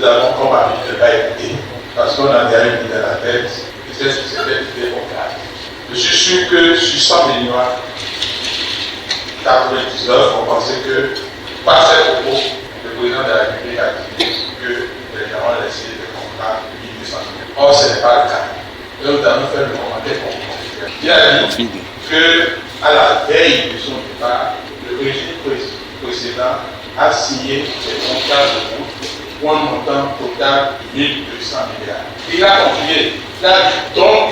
nous avons comme habitude de ne pas écouter, parce qu'on a déjà une idée dans la tête, et c'est ce qui s'était fait au cas. Je suis sûr que sur 100 millions, 99 ont pensé que, par ces propos, le président de la République a dit que les gens ont laissé des contrats de 1200 millions. Or, ce n'est pas le cas. Donc, nous avons fait le commentaire complémentaire. Il a dit qu'à la veille de son départ, le régime précédent a signé des contrats de route pour un montant total de 1200 milliards. Il a confié, il a dit donc,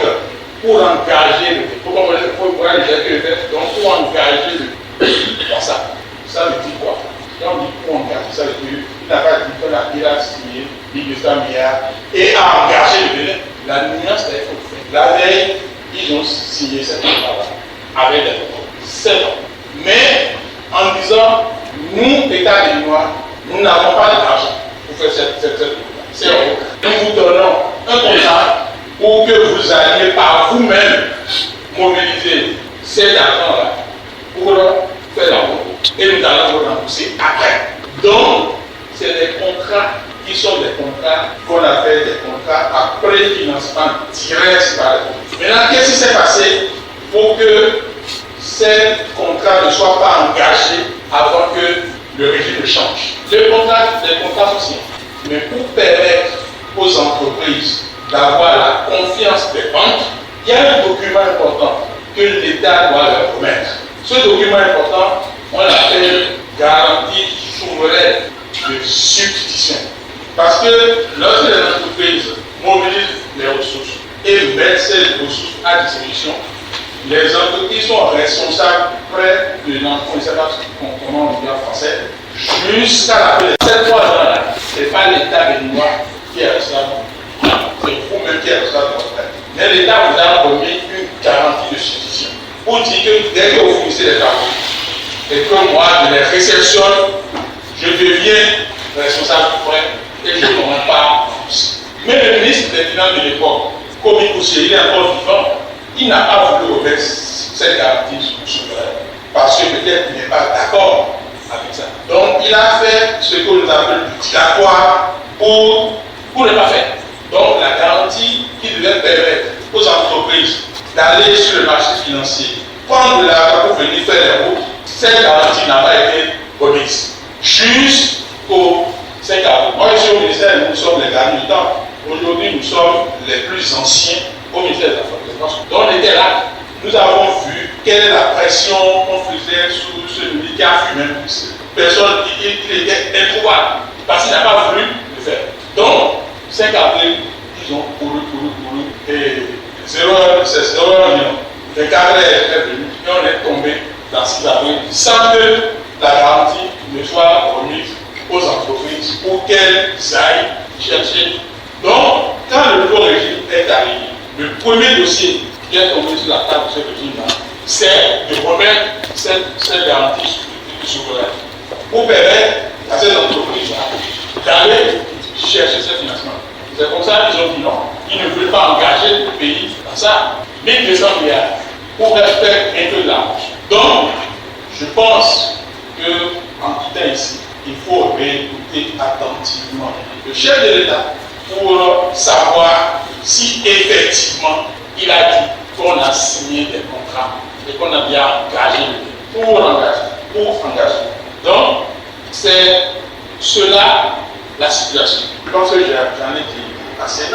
pour engager pour engager ça veut dire quoi? Quand on dit pour engager, ça veut dire qu'il n'a pas dit qu'il a signé 1200 milliards et a engagé le Bénin. La nuance est faite. La veille, ils ont signé cette contrat-là avec des propos. C'est bon. Mais en disant, nous, État béninois, nous n'avons pas d'argent pour faire cette contrat. C'est bon. Nous vous donnons un contrat pour que vous alliez par vous-même mobiliser cet argent-là pour faire la route. Et nous allons vous rembourser après. Donc, c'est des contrats qui sont des contrats qu'on appelle des contrats à préfinancement direct par la route. Maintenant, qu'est-ce qui s'est passé pour que ces contrats ne soient pas engagés avant que le régime change? Les contrats sont signés. Mais pour permettre aux entreprises d'avoir la confiance des banques, il y a un document important que l'État doit leur remettre. Ce document important, on l'appelle garantie souveraine de substitution. Parce que lorsque les entreprises mobilisent les ressources et mettent ces ressources à disposition, les entreprises sont responsables près de l'enfant, je ne sais pas comment on dit en français, jusqu'à la fin. Ces 3 ans-là, ce n'est pas l'État béninois qui est responsable. C'est vous-même qui êtes responsable de votre tête. Mais l'État vous a remis une garantie de substitution pour dire que dès que vous finissez les travaux et que moi je les réceptionne, je deviens responsable du prêt et je ne commande pas en plus. Mais le ministre des Finances de l'époque, Komi Kouché, il est encore vivant, il n'a pas voulu remettre cette garantie souveraine parce que peut-être il n'est pas d'accord avec ça. Donc il a fait ce que nous appelons du dilatoire pour ne pas faire. Donc la garantie qui devait permettre aux entreprises d'aller sur le marché financier, prendre de l'argent pour venir faire les routes, cette garantie n'a pas été remise. Jusqu'au 5 avril. Moi, je suis au ministère, nous sommes les derniers du temps. Aujourd'hui, nous sommes les plus anciens au ministère des Affaires. Donc on était là. Nous avons vu quelle est la pression qu'on faisait sur celui qui a fumé. Personne, il était introuvable parce qu'il n'a pas voulu le faire. Donc, 5 avril, ils ont couru, et 0 million. Le cadre est venu et on est tombé dans 6 avril sans que la garantie ne soit remise aux entreprises pour qu'elles aillent chercher. Donc, quand le nouveau régime est arrivé, le premier dossier qui est tombé sur la table de ce régime-là, c'est de remettre cette garantie souveraine pour permettre à ces entreprises-là d'aller chercher ce financement. C'est comme ça qu'ils ont dit non. Ils ne veulent pas engager le pays dans ça. 1200 milliards pour faire un peu de l'argent. Donc, je pense qu'en quittant ici, il faut réécouter attentivement le chef de l'État pour savoir si effectivement il a dit qu'on a signé des contrats et qu'on a bien engagé pour engager. Donc, c'est cela la situation. Je pense que j'en ai dit assez.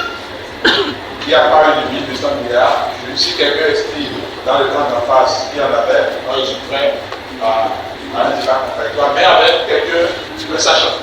Il y a parlé de 1200 milliards. Je suis quelqu'un qui, dans le temps d'en face, qui en avait. Moi, je suis prêt à un débat contradictoire, mais avec quelques sachants.